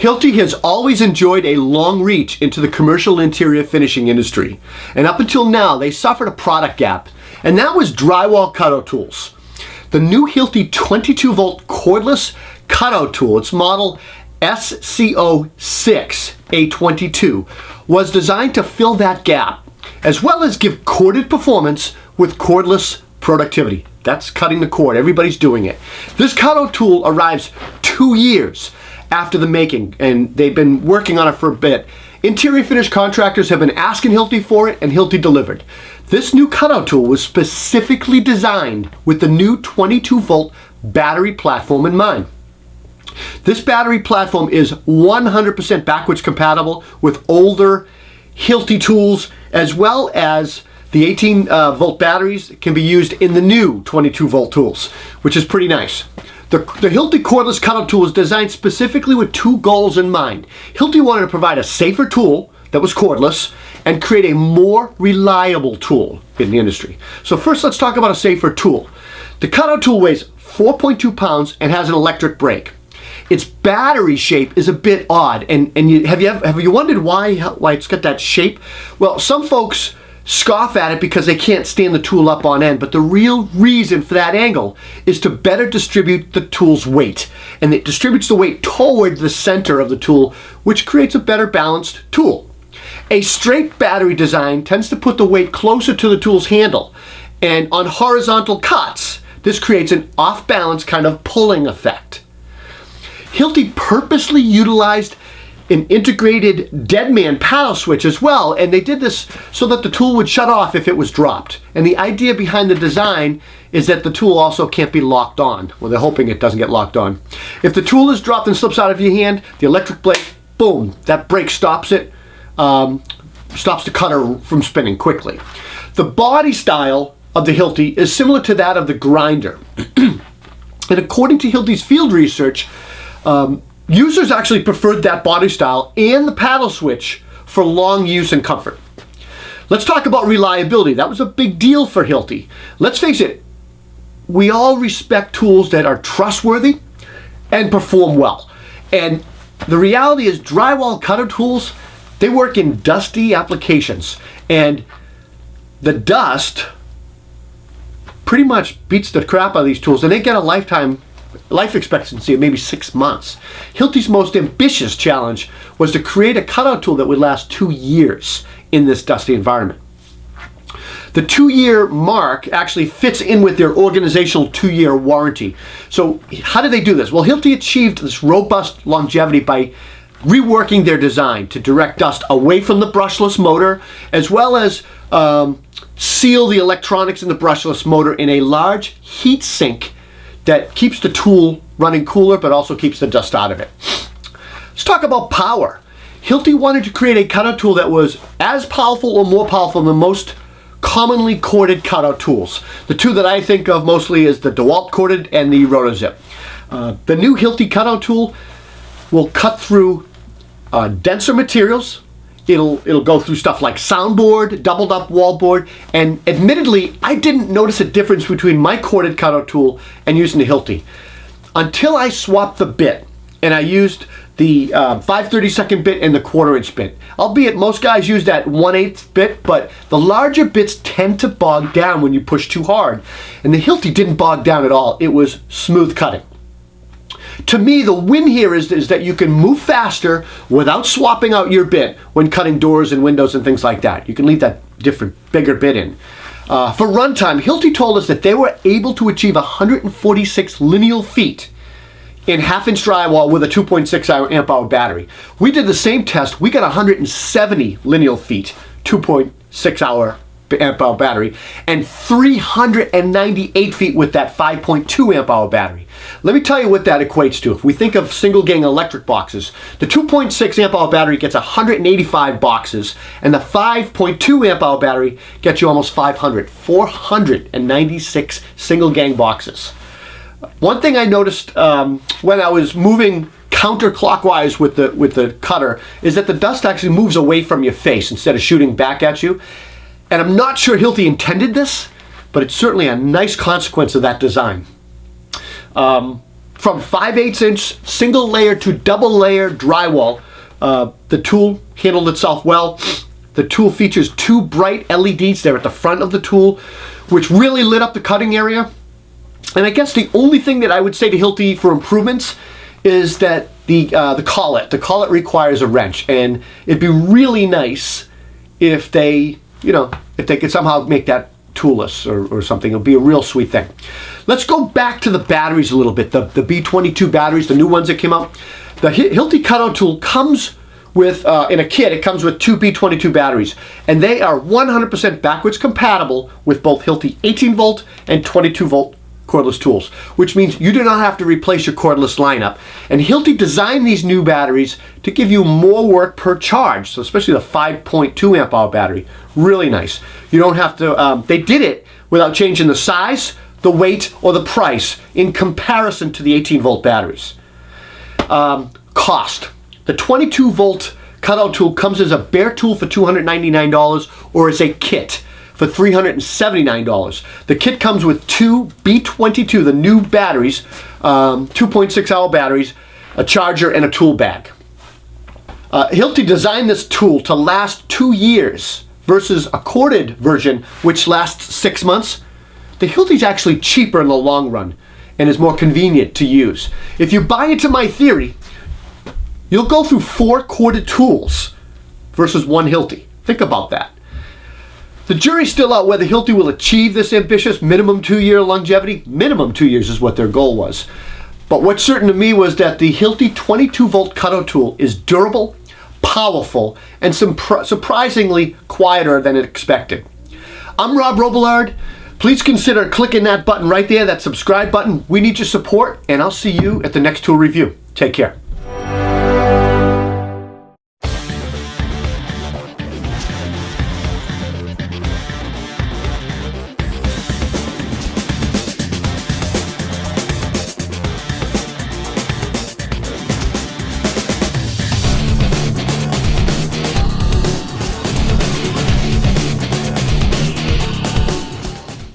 Hilti has always enjoyed a long reach into the commercial interior finishing industry, and up until now they suffered a product gap, and that was drywall cutout tools. The new Hilti 22V Cordless cutout tool, its model SCO 6-A22, was designed to fill that gap, as well as give corded performance with cordless productivity. That's cutting the cord. Everybody's doing it. This cutout tool arrives 2 years after the making, and they've been working on it for a bit. Interior finish contractors have been asking Hilti for it, and Hilti delivered. This new cutout tool was specifically designed with the new 22V battery platform in mind. This battery platform is 100% backwards compatible with older Hilti tools, as well as the 18V batteries can be used in the new 22V tools, which is pretty nice. The Hilti cordless cutout tool is designed specifically with two goals in mind. Hilti wanted to provide a safer tool that was cordless and create a more reliable tool in the industry. So first, let's talk about a safer tool. The cutout tool weighs 4.2 pounds and has an electric brake. Its battery shape is a bit odd, and have you wondered why it's got that shape? Well, some folks scoff at it because they can't stand the tool up on end, but the real reason for that angle is to better distribute the tool's weight, and it distributes the weight toward the center of the tool, which creates a better balanced tool. A straight battery design tends to put the weight closer to the tool's handle, and on horizontal cuts, this creates an off-balance kind of pulling effect. Hilti purposely utilized an integrated dead man paddle switch as well, and they did this so that the tool would shut off if it was dropped. And the idea behind the design is that the tool also can't be locked on. Well, they're hoping it doesn't get locked on. If the tool is dropped and slips out of your hand, the electric brake, boom, that brake stops it, stops the cutter from spinning quickly. The body style of the Hilti is similar to that of the grinder. And according to Hilti's field research, users actually preferred that body style and the paddle switch for long use and comfort. Let's talk about reliability. That was a big deal for Hilti. Let's face it, we all respect tools that are trustworthy and perform well. And the reality is drywall cutter tools, they work in dusty applications, and the dust pretty much beats the crap out of these tools, and they get a life expectancy of maybe 6 months. Hilti's most ambitious challenge was to create a cutout tool that would last 2 years in this dusty environment. The 2-year mark actually fits in with their organizational 2-year warranty. So how did they do this? Well, Hilti achieved this robust longevity by reworking their design to direct dust away from the brushless motor, as well as seal the electronics in the brushless motor in a large heat sink that keeps the tool running cooler, but also keeps the dust out of it. Let's talk about power. Hilti wanted to create a cutout tool that was as powerful or more powerful than most commonly corded cutout tools. The two that I think of mostly is the DeWalt corded and the RotoZip. The new Hilti cutout tool will cut through denser materials. It'll go through stuff like soundboard, doubled up wallboard, and admittedly, I didn't notice a difference between my corded cutout tool and using the Hilti until I swapped the bit and I used the 5/32 bit and the 1/4" bit. Albeit most guys use that 1/8 bit, but the larger bits tend to bog down when you push too hard. And the Hilti didn't bog down at all. It was smooth cutting. To me, the win here is that you can move faster without swapping out your bit when cutting doors and windows and things like that. You can leave that different, bigger bit in. For runtime, Hilti told us that they were able to achieve 146 lineal feet in 1/2-inch drywall with a 2.6 amp hour battery. We did the same test. We got 170 lineal feet, 2.6 amp hour battery, and 398 feet with that 5.2 amp hour battery. Let me tell you what that equates to. If we think of single gang electric boxes, the 2.6 amp hour battery gets 185 boxes, and the 5.2 amp hour battery gets you almost 496 single gang boxes. One thing I noticed when I was moving counterclockwise with the cutter is that the dust actually moves away from your face instead of shooting back at you. And I'm not sure Hilti intended this, but it's certainly a nice consequence of that design. from 5/8 inch single layer to double layer drywall. The tool handled itself well. The tool features 2 bright LEDs there at the front of the tool, which really lit up the cutting area. And I guess the only thing that I would say to Hilti for improvements is that the collet requires a wrench, and it'd be really nice if they, if they could somehow make that toolless or something. It'll be a real sweet thing. Let's go back to the batteries a little bit. The B22 batteries, the new ones that came out. The Hilti cutout tool comes with, in a kit, it comes with 2 B22 batteries, and they are 100% backwards compatible with both Hilti 18 volt and 22 volt cordless tools, which means you do not have to replace your cordless lineup. And Hilti designed these new batteries to give you more work per charge, so especially the 5.2 amp hour battery. Really nice. You don't have to, they did it without changing the size, the weight, or the price in comparison to the 18 volt batteries. Cost. The 22 volt cutout tool comes as a bare tool for $299 or as a kit for $379. The kit comes with 2 B22, the new batteries, 2.6 hour batteries, a charger, and a tool bag. Hilti designed this tool to last 2 years versus a corded version which lasts 6 months. The Hilti's actually cheaper in the long run and is more convenient to use. If you buy into my theory, you'll go through 4 corded tools versus 1 Hilti. Think about that. The jury's still out whether Hilti will achieve this ambitious minimum 2-year longevity. Minimum 2 years is what their goal was. But what's certain to me was that the Hilti 22 volt cutout tool is durable, powerful, and surprisingly quieter than expected. I'm Rob Robillard. Please consider clicking that button right there, that subscribe button. We need your support, and I'll see you at the next tool review. Take care.